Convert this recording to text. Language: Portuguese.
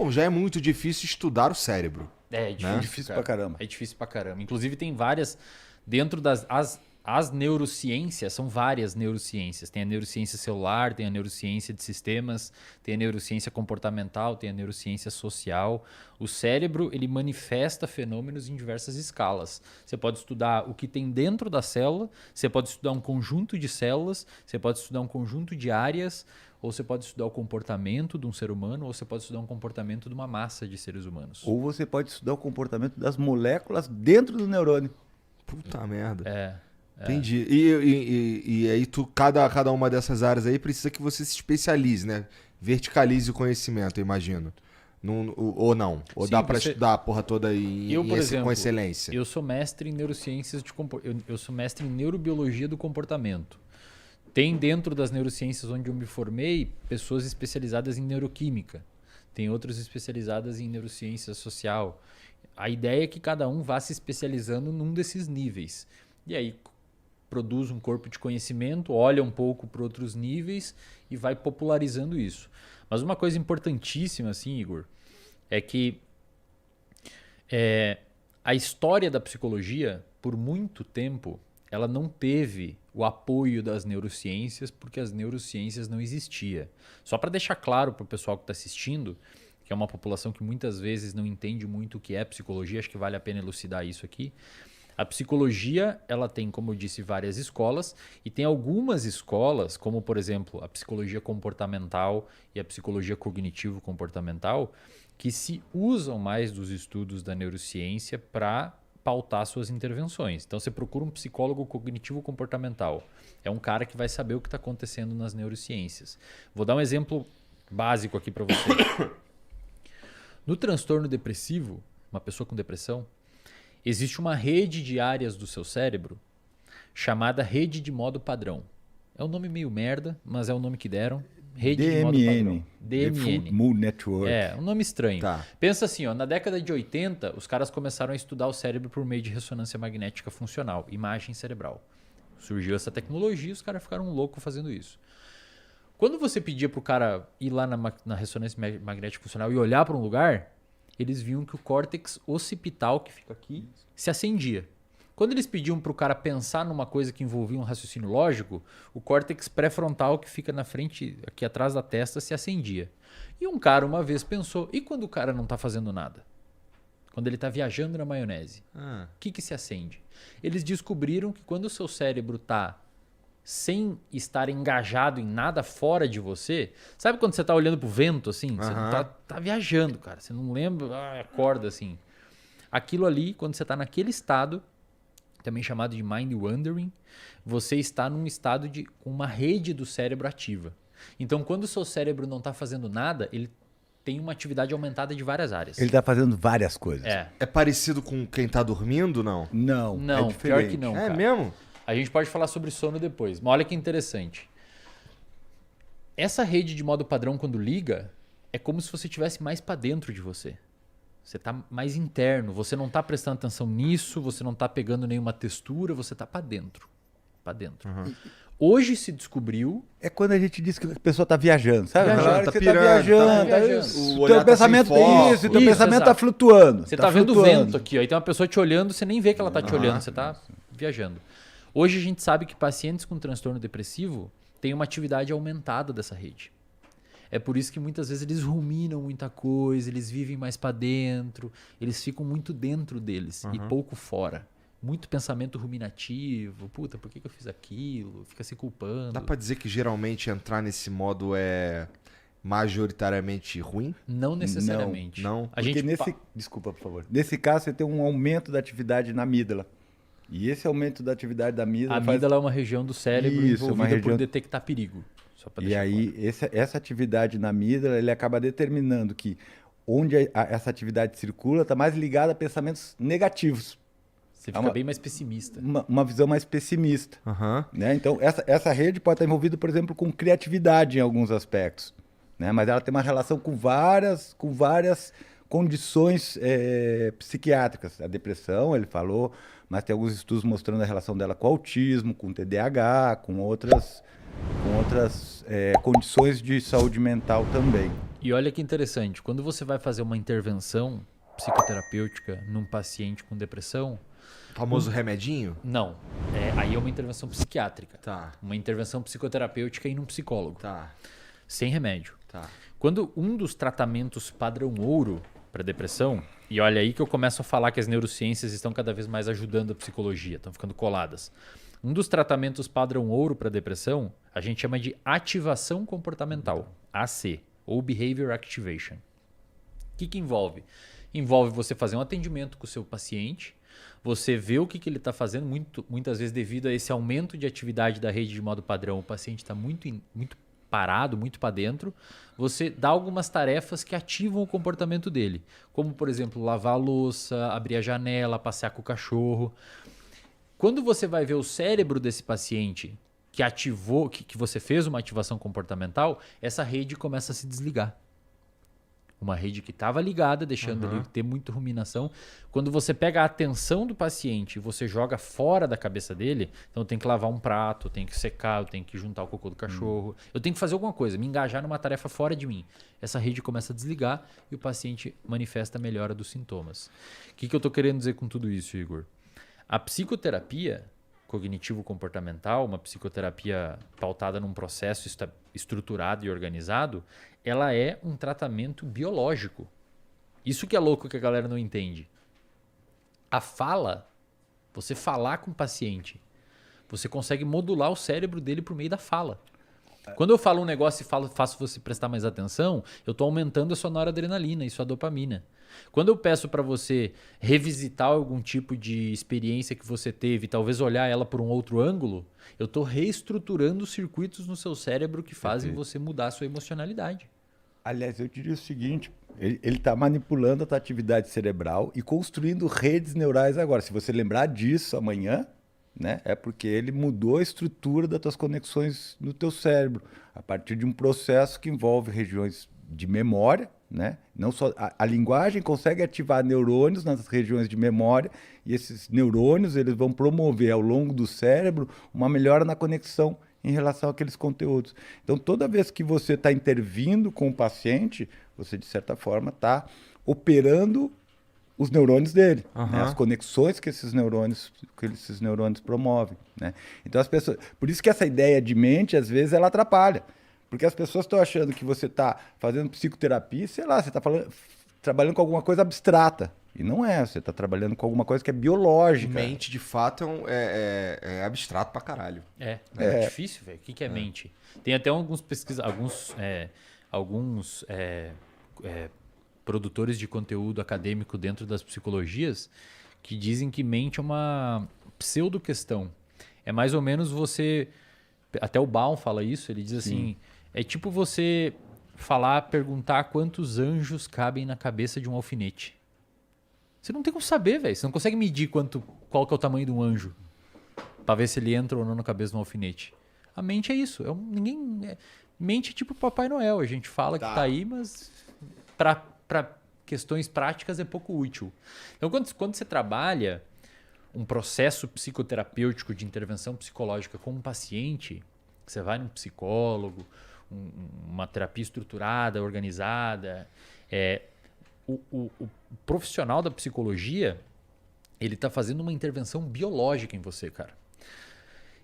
Bom, já é muito difícil estudar o cérebro. É difícil, Difícil cara. pra caramba. É difícil pra caramba. Inclusive tem várias, dentro das as neurociências, são várias neurociências. Tem a neurociência celular, tem a neurociência de sistemas, tem a neurociência comportamental, tem a neurociência social. O cérebro, ele manifesta fenômenos em diversas escalas. Você pode estudar o que tem dentro da célula, você pode estudar um conjunto de células, você pode estudar um conjunto de áreas, ou você pode estudar o comportamento de um ser humano, ou você pode estudar um comportamento de uma massa de seres humanos. Ou você pode estudar o comportamento das moléculas dentro do neurônio. Puta merda. É. Entendi. E aí cada uma dessas áreas aí precisa que você se especialize, né? Verticalize o conhecimento, eu imagino. Ou não? Ou Sim, dá pra estudar a porra toda com excelência? Eu sou mestre em neurociências eu sou mestre em neurobiologia do comportamento. Tem dentro das neurociências onde eu me formei pessoas especializadas em neuroquímica. Tem outras especializadas em neurociência social. A ideia é que cada um vá se especializando num desses níveis. E aí produz um corpo de conhecimento, olha um pouco para outros níveis e vai popularizando isso. Mas uma coisa importantíssima, assim, Igor, é que a história da psicologia, por muito tempo, ela não teve o apoio das neurociências porque as neurociências não existiam. Só para deixar claro para o pessoal que está assistindo, que é uma população que muitas vezes não entende muito o que é psicologia, acho que vale a pena elucidar isso aqui. A psicologia, ela tem, como eu disse, várias escolas e tem algumas escolas, como por exemplo a psicologia comportamental e a psicologia cognitivo-comportamental, que se usam mais dos estudos da neurociência para pautar suas intervenções. Então você procura um psicólogo cognitivo-comportamental. É um cara que vai saber o que está acontecendo nas neurociências. Vou dar um exemplo básico aqui para você. No transtorno depressivo, uma pessoa com depressão, existe uma rede de áreas do seu cérebro chamada rede de modo padrão. É um nome meio merda, mas é o nome que deram. Rede de modo padrão. DMN. Mood Network. É, um nome estranho. Tá. Pensa assim, ó, na década de 80, os caras começaram a estudar o cérebro por meio de ressonância magnética funcional, imagem cerebral. Surgiu essa tecnologia e os caras ficaram loucos fazendo isso. Quando você pedia pro cara ir lá na ressonância magnética funcional e olhar para um lugar, eles viam que o córtex occipital, que fica aqui, se acendia. Quando eles pediam para o cara pensar numa coisa que envolvia um raciocínio lógico, o córtex pré-frontal, que fica na frente, aqui atrás da testa, se acendia. E um cara uma vez pensou, e quando o cara não está fazendo nada? Quando ele está viajando na maionese, o que se acende? Eles descobriram que quando o seu cérebro está sem estar engajado em nada fora de você, sabe quando você está olhando pro vento assim? Você não tá viajando, cara. Você não lembra, acorda assim. Aquilo ali, quando você está naquele estado, também chamado de mind wandering, você está num estado com uma rede do cérebro ativa. Então, quando o seu cérebro não está fazendo nada, ele tem uma atividade aumentada de várias áreas. Ele está fazendo várias coisas. É parecido com quem tá dormindo, não? Não, Não, é diferente. pior que não, É cara. mesmo? A gente pode falar sobre sono depois, mas olha que interessante. Essa rede de modo padrão, quando liga, é como se você estivesse mais para dentro de você. Você está mais interno, você não está prestando atenção nisso, você não está pegando nenhuma textura, você está para dentro. Para dentro. Hoje se descobriu... É quando a gente diz que a pessoa está viajando, sabe? Viajando, Na hora tá que você pirando, tá viajando, tá viajando. O o olhar teu tá pensamento sem foco. isso, o teu Isso, pensamento exato. está flutuando. Você tá vendo o vento aqui, ó, e tem uma pessoa te olhando, você nem vê que ela tá te olhando, você tá viajando. Hoje a gente sabe que pacientes com transtorno depressivo têm uma atividade aumentada dessa rede. É por isso que muitas vezes eles ruminam muita coisa, eles vivem mais para dentro, eles ficam muito dentro deles e pouco fora. Muito pensamento ruminativo, puta, por que eu fiz aquilo? Fica se culpando. Dá pra dizer que geralmente entrar nesse modo é majoritariamente ruim? Não necessariamente. Não. A Porque gente desculpa, por favor. Nesse caso, você tem um aumento da atividade na amígdala. E esse aumento da atividade da amígdala A amígdala é uma região do cérebro Isso, uma envolvida por região- detectar perigo. Só pra E deixar aí, claro. essa atividade na amígdala, ele acaba determinando que onde essa atividade circula está mais ligada a pensamentos negativos. Você fica bem mais pessimista. Uma visão mais pessimista. Né? Então, essa rede pode estar envolvida, por exemplo, com criatividade em alguns aspectos. Né? Mas ela tem uma relação com várias condições psiquiátricas. A depressão, ele falou, mas tem alguns estudos mostrando a relação dela com o autismo, com o TDAH, com outras condições de saúde mental também. E olha que interessante, quando você vai fazer uma intervenção psicoterapêutica num paciente com depressão... O famoso remedinho? Não, aí é uma intervenção psiquiátrica. Tá. Uma intervenção psicoterapêutica em um psicólogo. Tá. Sem remédio. Tá. Quando um dos tratamentos padrão ouro para depressão, e olha aí que eu começo a falar que as neurociências estão cada vez mais ajudando a psicologia, estão ficando coladas. Um dos tratamentos padrão ouro para depressão, a gente chama de ativação comportamental, AC, ou Behavior Activation. O que envolve? Envolve você fazer um atendimento com o seu paciente, você vê o que ele está fazendo, muitas vezes devido a esse aumento de atividade da rede de modo padrão, o paciente está muito parado, muito para dentro, você dá algumas tarefas que ativam o comportamento dele, como, por exemplo, lavar a louça, abrir a janela, passear com o cachorro. Quando você vai ver o cérebro desse paciente que ativou, que você fez uma ativação comportamental, essa rede começa a se desligar. Uma rede que estava ligada, deixando ele ter muita ruminação. Quando você pega a atenção do paciente e você joga fora da cabeça dele, então eu tenho que lavar um prato, eu tenho que secar, eu tenho que juntar o cocô do cachorro, eu tenho que fazer alguma coisa, me engajar numa tarefa fora de mim. Essa rede começa a desligar e o paciente manifesta a melhora dos sintomas. O que eu estou querendo dizer com tudo isso, Igor? A psicoterapia cognitivo-comportamental, uma psicoterapia pautada num processo estruturado e organizado, ela é um tratamento biológico. Isso que é louco que a galera não entende. A fala, você falar com o paciente, você consegue modular o cérebro dele por meio da fala. Quando eu falo um negócio e faço você prestar mais atenção, eu estou aumentando a sua noradrenalina e sua dopamina. Quando eu peço para você revisitar algum tipo de experiência que você teve, talvez olhar ela por um outro ângulo, eu estou reestruturando os circuitos no seu cérebro que fazem você mudar a sua emocionalidade. Aliás, eu diria o seguinte, ele está manipulando a tua atividade cerebral e construindo redes neurais agora. Se você lembrar disso amanhã, né, é porque ele mudou a estrutura das tuas conexões no teu cérebro, a partir de um processo que envolve regiões de memória, né? Não só a linguagem consegue ativar neurônios nas regiões de memória e esses neurônios eles vão promover ao longo do cérebro uma melhora na conexão em relação àqueles conteúdos. Então, toda vez que você está intervindo com o paciente, você, de certa forma, está operando os neurônios dele, né? As conexões que esses neurônios promovem, né? Então, as pessoas... Por isso que essa ideia de mente, às vezes, ela atrapalha. Porque as pessoas estão achando que você está fazendo psicoterapia, sei lá, você está trabalhando com alguma coisa abstrata. E não é, você está trabalhando com alguma coisa que é biológica. Mente, de fato, é abstrato pra caralho. É difícil, velho. O que é mente? Tem até alguns produtores de conteúdo acadêmico dentro das psicologias que dizem que mente é uma pseudo-questão. É mais ou menos você... Até o Baum fala isso, ele diz assim... É tipo você perguntar quantos anjos cabem na cabeça de um alfinete. Você não tem como saber, velho. Você não consegue medir qual que é o tamanho de um anjo pra ver se ele entra ou não na cabeça de um alfinete. A mente é isso. Mente é tipo Papai Noel. A gente fala que tá aí, mas para questões práticas é pouco útil. Então, quando você trabalha um processo psicoterapêutico de intervenção psicológica com um paciente, você vai num psicólogo, uma terapia estruturada, organizada, o profissional da psicologia, ele está fazendo uma intervenção biológica em você, cara.